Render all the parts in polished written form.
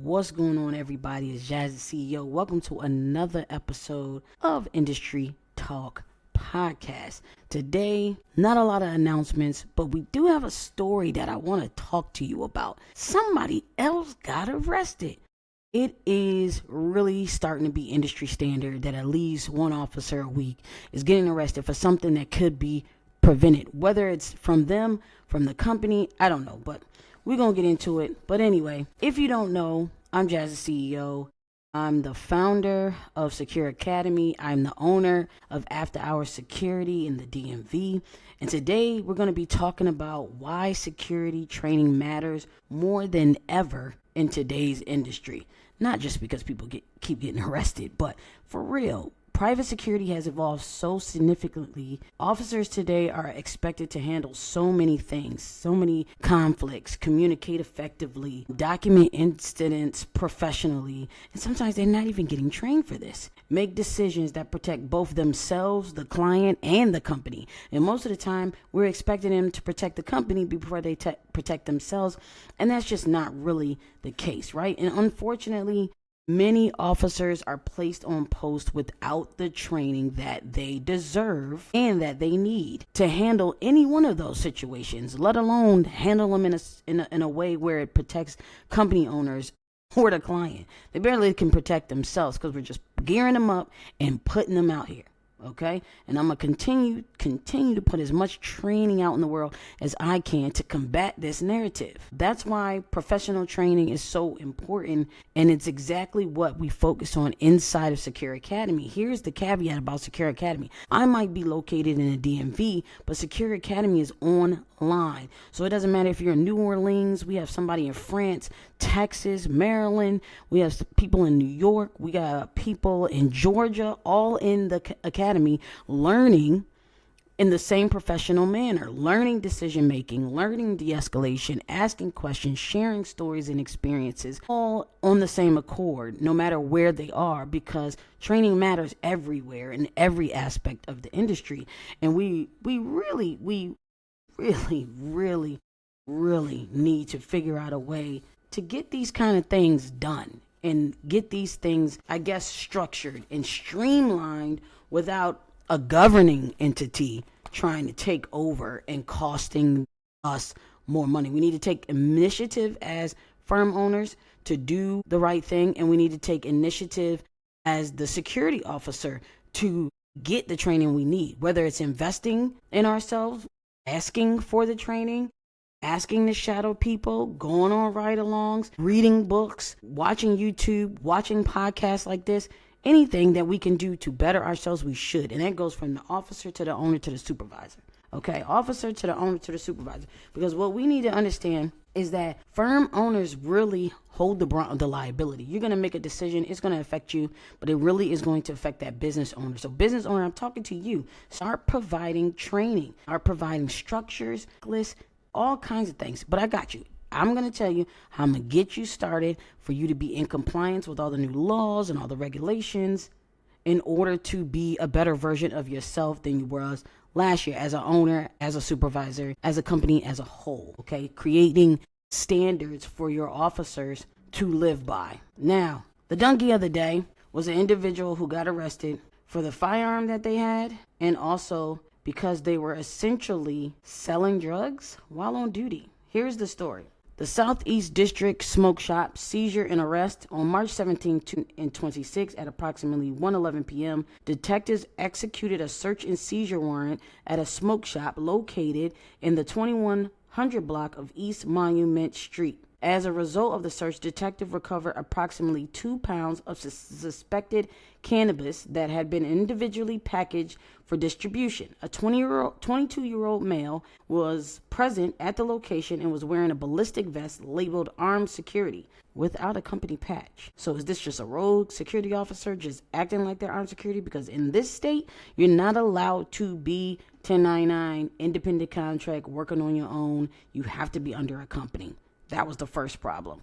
What's going on, everybody? It's Jazz the CEO. Welcome to another episode of Industry Talk Podcast. Today, not a lot of announcements, but we do have a story that I want to talk to you about. Somebody else got arrested. It is really starting to be industry standard that at least one officer a week is getting arrested for something that could be prevented. Whether it's from them, from the company, I don't know, but we're going to get into it. But anyway, if you don't know, I'm Jazz the CEO. I'm the founder of Secure Academy. I'm the owner of After Hours Security in the DMV. And today we're going to be talking about why security training matters more than ever in today's industry. Not just because people keep getting arrested, but for real. Private security has evolved so significantly. Officers today are expected to handle so many things, so many conflicts, communicate effectively, document incidents professionally, and sometimes they're not even getting trained for this. Make decisions that protect both themselves, the client, and the company. And most of the time, we're expecting them to protect the company before they protect themselves, and that's just not really the case, right? And unfortunately, many officers are placed on post without the training that they deserve and that they need to handle any one of those situations, let alone handle them in a way where it protects company owners or the client. They barely can protect themselves because we're just gearing them up and putting them out here. Okay, and I'm gonna continue to put as much training out in the world as I can to combat this narrative. That's why professional training is so important, and it's exactly what we focus on inside of Secure Academy. Here's the caveat about Secure Academy. I might be located in a DMV, but Secure Academy is online. So it doesn't matter if you're in New Orleans, we have somebody in France, Texas, Maryland, we have people in New York, we got people in Georgia, all in the academy learning in the same professional manner, learning decision making, learning de-escalation, asking questions, sharing stories and experiences, all on the same accord, no matter where they are, because training matters everywhere in every aspect of the industry. And we really need to figure out a way to get these kind of things done and get these things, I guess, structured and streamlined without a governing entity trying to take over and costing us more money. We need to take initiative as firm owners to do the right thing, and we need to take initiative as the security officer to get the training we need, whether it's investing in ourselves, asking for the training, asking to shadow people, going on ride-alongs, reading books, watching YouTube, watching podcasts like this. Anything that we can do to better ourselves, we should. And that goes from the officer to the owner to the supervisor. Okay, officer to the owner to the supervisor. Because what we need to understand is that firm owners really hold the brunt of the liability. You're going to make a decision, it's going to affect you, but it really is going to affect that business owner. So business owner, I'm talking to you. Start providing training, start providing structures, lists, all kinds of things. But I got you. I'm going to tell you how I'm going to get you started for you to be in compliance with all the new laws and all the regulations in order to be a better version of yourself than you was last year as an owner, as a supervisor, as a company as a whole. Okay, creating standards for your officers to live by. Now, the donkey of the day was an individual who got arrested for the firearm that they had, and also because they were essentially selling drugs while on duty. Here's the story. The Southeast District Smoke Shop seizure and arrest on March 17 and 26 at approximately 1:11 p.m. Detectives executed a search and seizure warrant at a smoke shop located in the 2100 block of East Monument Street. As a result of the search, detectives recovered approximately 2 pounds of suspected cannabis that had been individually packaged for distribution. A 22-year-old male was present at the location and was wearing a ballistic vest labeled armed security without a company patch. So is this just a rogue security officer just acting like they're armed security? Because in this state, you're not allowed to be 1099, independent contract, working on your own. You have to be under a company. That was the first problem.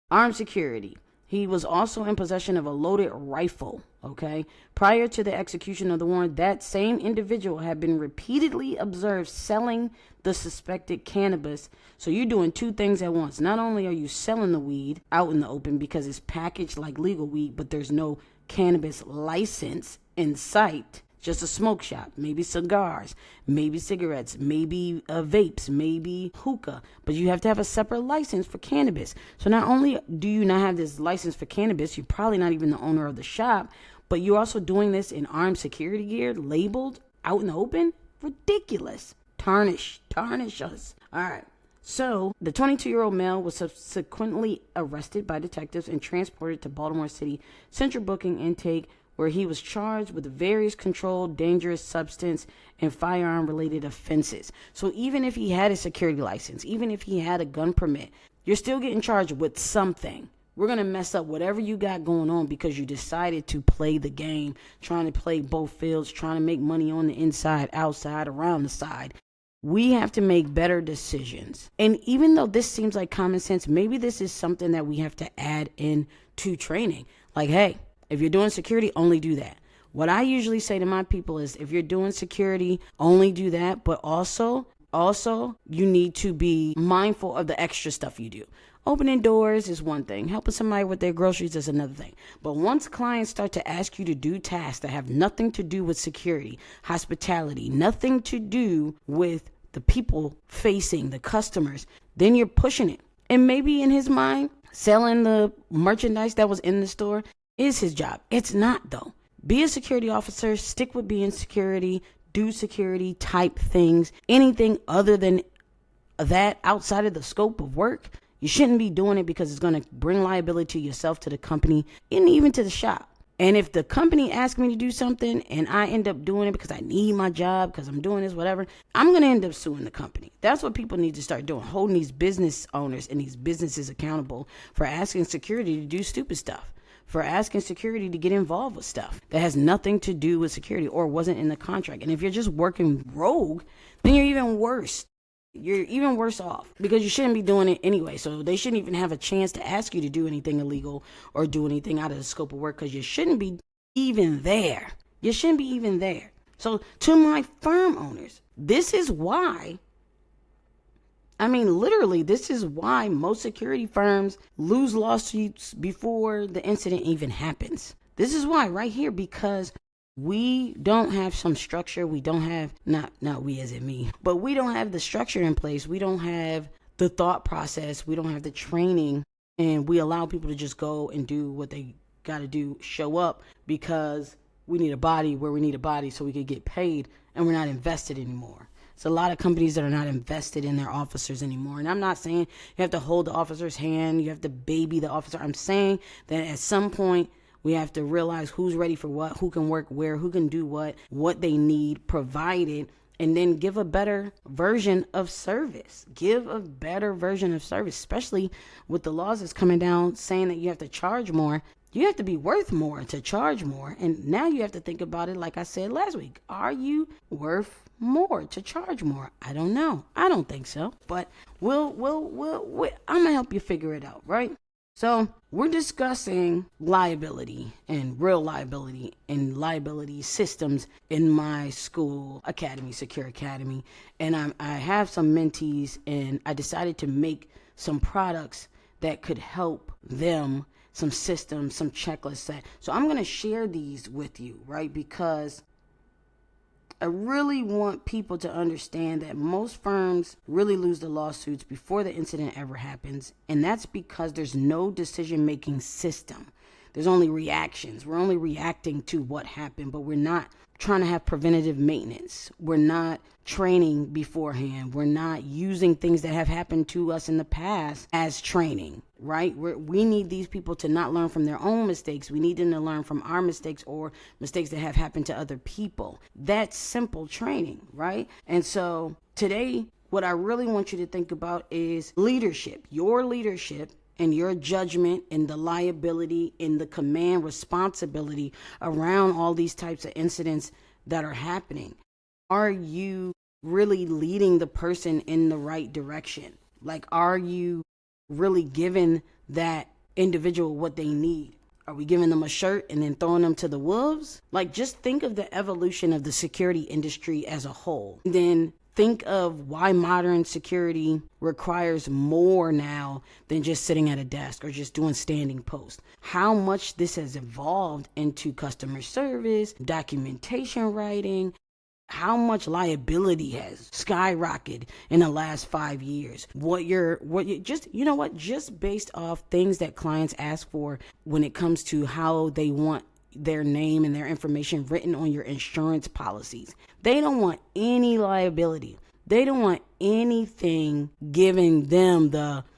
Armed security. He was also in possession of a loaded rifle Okay. Prior to the execution of the warrant, that same individual had been repeatedly observed selling the suspected cannabis. So you're doing two things at once. Not only are you selling the weed out in the open because it's packaged like legal weed, but there's no cannabis license in sight. Just a smoke shop, maybe cigars, maybe cigarettes, maybe vapes, maybe hookah, but you have to have a separate license for cannabis. So not only do you not have this license for cannabis, you're probably not even the owner of the shop, but you're also doing this in armed security gear, labeled out in the open. Ridiculous. Tarnish us. All right. So the 22-year-old male was subsequently arrested by detectives and transported to Baltimore City Central Booking Intake, where he was charged with various controlled dangerous substance and firearm related offenses. So even if he had a security license, even if he had a gun permit, you're still getting charged with something. We're going to mess up whatever you got going on because you decided to play the game, trying to play both fields, trying to make money on the inside, outside, around the side. We have to make better decisions. And even though this seems like common sense, maybe this is something that we have to add into training. Like, hey, if you're doing security, only do that. What I usually say to my people is, if you're doing security, only do that. But also, you need to be mindful of the extra stuff you do. Opening doors is one thing. Helping somebody with their groceries is another thing. But once clients start to ask you to do tasks that have nothing to do with security, hospitality, nothing to do with the people facing the customers, then you're pushing it. And maybe in his mind, selling the merchandise that was in the store is his job. It's not, though. Be a security officer, stick with being security, do security type things. Anything other than that outside of the scope of work, you shouldn't be doing it because it's going to bring liability to yourself, to the company, and even to the shop. And if the company asks me to do something and I end up doing it because I need my job, because I'm doing this, whatever, I'm going to end up suing the company. That's what people need to start doing, holding these business owners and these businesses accountable for asking security to do stupid stuff, for asking security to get involved with stuff that has nothing to do with security or wasn't in the contract. And if you're just working rogue, then you're even worse. You're even worse off because you shouldn't be doing it anyway. So they shouldn't even have a chance to ask you to do anything illegal or do anything out of the scope of work because you shouldn't be even there. You shouldn't be even there. So to my firm owners, this is why, literally, this is why most security firms lose lawsuits before the incident even happens. This is why right here, because we don't have some structure. We don't have, not we as in me, but we don't have the structure in place. We don't have the thought process. We don't have the training, and we allow people to just go and do what they got to do, show up because we need a body where we need a body so we could get paid, and we're not invested anymore. It's a lot of companies that are not invested in their officers anymore. And I'm not saying you have to hold the officer's hand, you have to baby the officer. I'm saying that at some point, we have to realize who's ready for what, who can work where, who can do what they need provided, and then give a better version of service. Give a better version of service, especially with the laws that's coming down saying that you have to charge more. You have to be worth more to charge more. And now you have to think about it like I said last week. Are you worth more to charge more? I don't know. I don't think so. But we'll I'm going to help you figure it out, right? So we're discussing liability and real liability and liability systems in my school, Academy, Secure Academy. And I have some mentees, and I decided to make some products that could help them, some systems, some checklists. So I'm going to share these with you, right? Because I really want people to understand that most firms really lose the lawsuits before the incident ever happens. And that's because there's no decision-making system. There's only reactions. We're only reacting to what happened, but we're not trying to have preventative maintenance. We're not training beforehand. We're not using things that have happened to us in the past as training, right? We need these people to not learn from their own mistakes. We need them to learn from our mistakes or mistakes that have happened to other people. That's simple training, right? And so today, what I really want you to think about is leadership, your leadership, and your judgment and the liability and the command responsibility around all these types of incidents that are happening. Are you really leading the person in the right direction? Like, are you really giving that individual what they need? Are we giving them a shirt and then throwing them to the wolves? Like, just think of the evolution of the security industry as a whole. Then think of why modern security requires more now than just sitting at a desk or just doing standing posts. How much this has evolved into customer service, documentation writing, how much liability has skyrocketed in the last 5 years. Just based off things that clients ask for when it comes to how they want their name and their information written on your insurance policies. They don't want any liability. They don't want anything giving them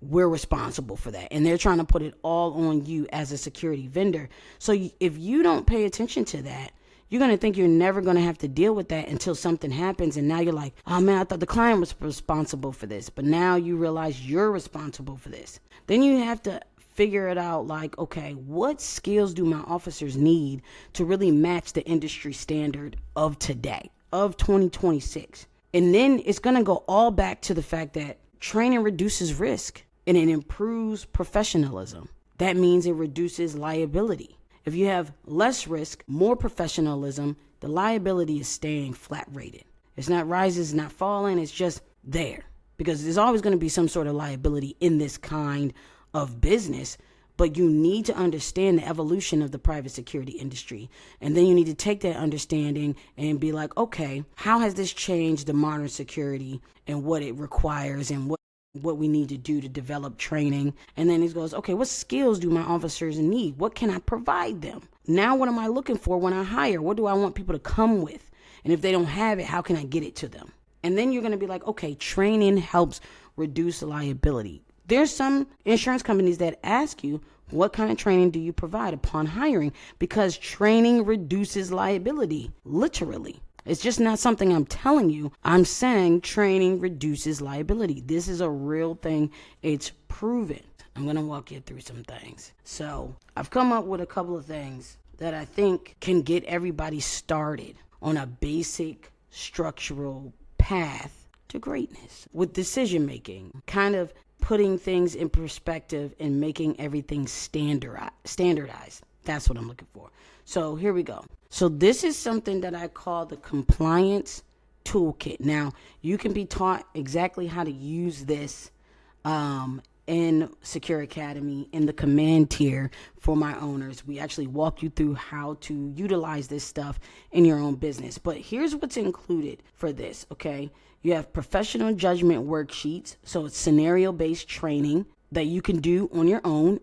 we're responsible for that. And they're trying to put it all on you as a security vendor. So if you don't pay attention to that, you're going to think you're never going to have to deal with that until something happens. And now you're like, oh man, I thought the client was responsible for this. But now you realize you're responsible for this. Then you have to figure it out like, okay, what skills do my officers need to really match the industry standard of today, of 2026? And then it's going to go all back to the fact that training reduces risk and it improves professionalism. That means it reduces liability. If you have less risk, more professionalism, the liability is staying flat rated. It's not rising, it's not falling, it's just there. Because there's always going to be some sort of liability in this kind of business, but you need to understand the evolution of the private security industry. And then you need to take that understanding and be like, okay, how has this changed the modern security and what it requires and what we need to do to develop training. And then he goes, okay, what skills do my officers need? What can I provide them? Now, what am I looking for when I hire? What do I want people to come with? And if they don't have it, how can I get it to them? And then you're going to be like, okay, training helps reduce liability. There's some insurance companies that ask you, what kind of training do you provide upon hiring? Because training reduces liability, literally. It's just not something I'm telling you. I'm saying training reduces liability. This is a real thing. It's proven. I'm going to walk you through some things. So I've come up with a couple of things that I think can get everybody started on a basic structural path to greatness with decision making, kind of putting things in perspective and making everything standardized. That's what I'm looking for. So here we go. So this is something that I call the compliance toolkit. Now, you can be taught exactly how to use this in Secure Academy in the command tier for my owners. We actually walk you through how to utilize this stuff in your own business. But here's what's included for this, okay? You have professional judgment worksheets. So it's scenario-based training that you can do on your own,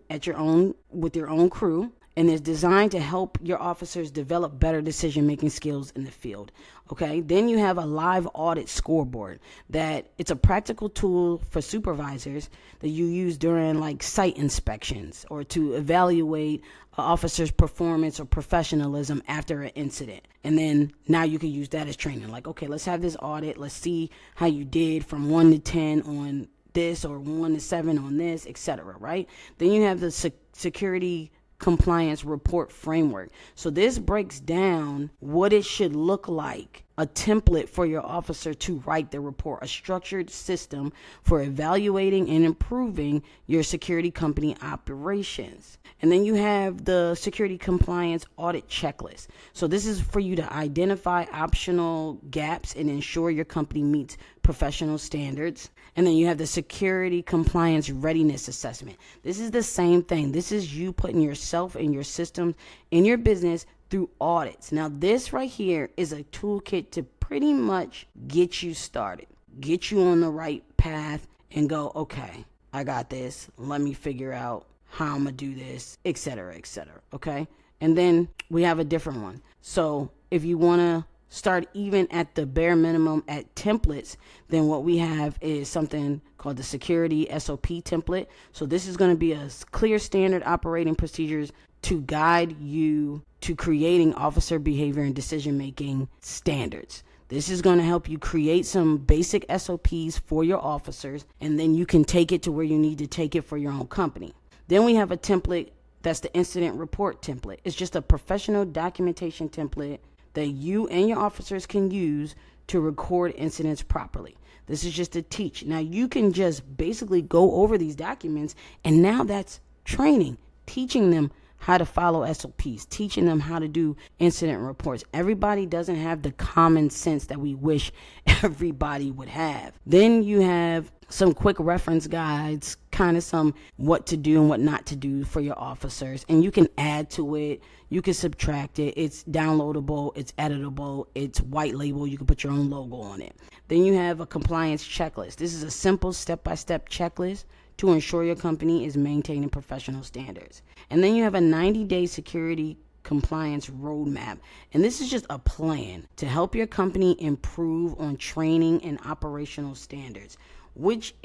with your own crew. And it's designed to help your officers develop better decision-making skills in the field. Okay, then you have a live audit scoreboard that it's a practical tool for supervisors that you use during like site inspections or to evaluate an officer's performance or professionalism after an incident. And then now you can use that as training. Like, okay, let's have this audit. Let's see how you did from 1 to 10 on this or 1 to 7 on this, etc. Right? Then you have the security compliance report framework. So this breaks down what it should look like, a template for your officer to write the report, a structured system for evaluating and improving your security company operations. And then you have the security compliance audit checklist. So this is for you to identify optional gaps and ensure your company meets professional standards. And then you have the security compliance readiness assessment. This is the same thing. This is you putting yourself and your systems in your business through audits. Now, this right here is a toolkit to pretty much get you started, get you on the right path and go, okay, I got this. Let me figure out how I'm going to do this, etc., etc. Okay. And then we have a different one. So if you want to start even at the bare minimum at templates, then what we have is something called the security SOP template. So this is going to be a clear standard operating procedures to guide you to creating officer behavior and decision-making standards. This is going to help you create some basic SOPs for your officers, and then you can take it to where you need to take it for your own company. Then we have a template that's the incident report template. It's just a professional documentation template that you and your officers can use to record incidents properly. This is just to teach. Now you can just basically go over these documents, and now that's training, teaching them how to follow SOPs, teaching them how to do incident reports. Everybody doesn't have the common sense that we wish everybody would have. Then you have some quick reference guides, kind of some what to do and what not to do for your officers. And you can add to it, you can subtract it. It's downloadable, it's editable, it's white label. You can put your own logo on it. Then you have a compliance checklist. This is a simple step-by-step checklist to ensure your company is maintaining professional standards. And then you have a 90-day security compliance roadmap. And this is just a plan to help your company improve on training and operational standards, which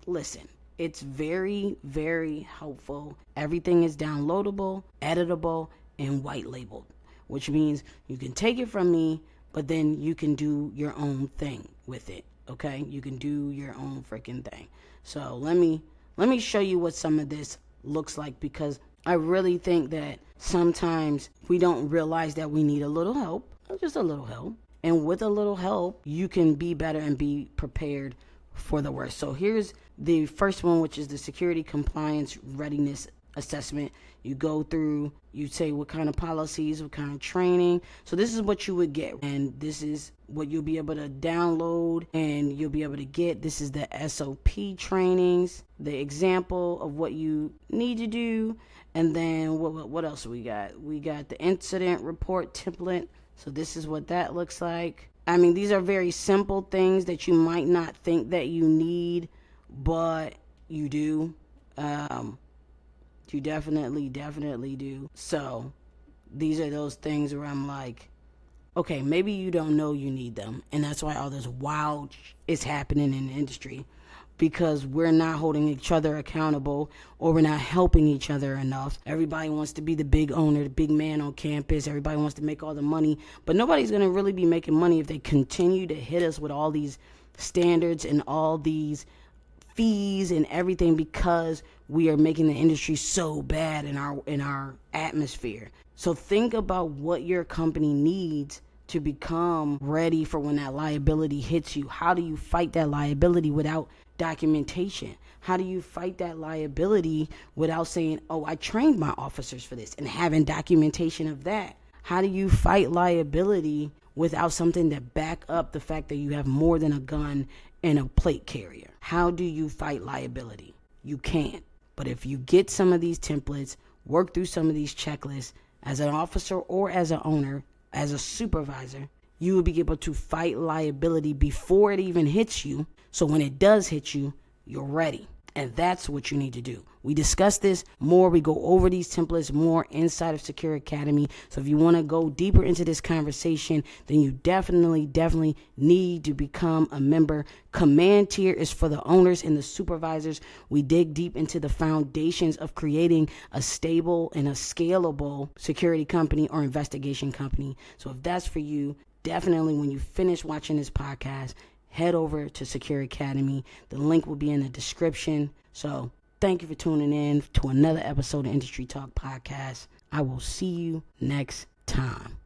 listen, it's very, very helpful. Everything is downloadable, editable, and white labeled, which means you can take it from me, but then you can do your own thing with it. Okay? You can do your own freaking thing. So let me show you what some of this looks like, because I really think that sometimes we don't realize that we need a little help, just a little help. And with a little help, you can be better and be prepared for the worst. So here's the first one, which is the security compliance readiness assessment. You go through, you say what kind of policies, what kind of training. So this is what you would get, and this is what you'll be able to download and you'll be able to get. This is the SOP trainings, the example of what you need to do. And then what else we got? We got the incident report template. So this is what that looks like. I mean, these are very simple things that you might not think that you need, but you do. You definitely do. So these are those things where I'm like, okay, maybe you don't know you need them. And that's why all this wild is happening in the industry, because we're not holding each other accountable, or we're not helping each other enough. Everybody wants to be the big owner, the big man on campus. Everybody wants to make all the money, but nobody's going to really be making money if they continue to hit us with all these standards and all these fees and everything, because we are making the industry so bad in our atmosphere. So think about what your company needs to become ready for when that liability hits you. How do you fight that liability without documentation? How do you fight that liability without saying, oh, I trained my officers for this, and having documentation of that? How do you fight liability without something to back up the fact that you have more than a gun and a plate carrier? How do you fight liability? You can't. But if you get some of these templates, work through some of these checklists as an officer or as an owner, as a supervisor, you will be able to fight liability before it even hits you. So when it does hit you, you're ready. And that's what you need to do. We discuss this more. We go over these templates more inside of Secure Academy. So if you want to go deeper into this conversation, then you definitely need to become a member. Command tier is for the owners and the supervisors. We dig deep into the foundations of creating a stable and a scalable security company or investigation company. So if that's for you, definitely when you finish watching this podcast, head over to Secure Academy. The link will be in the description. So thank you for tuning in to another episode of Industry Talk Podcast. I will see you next time.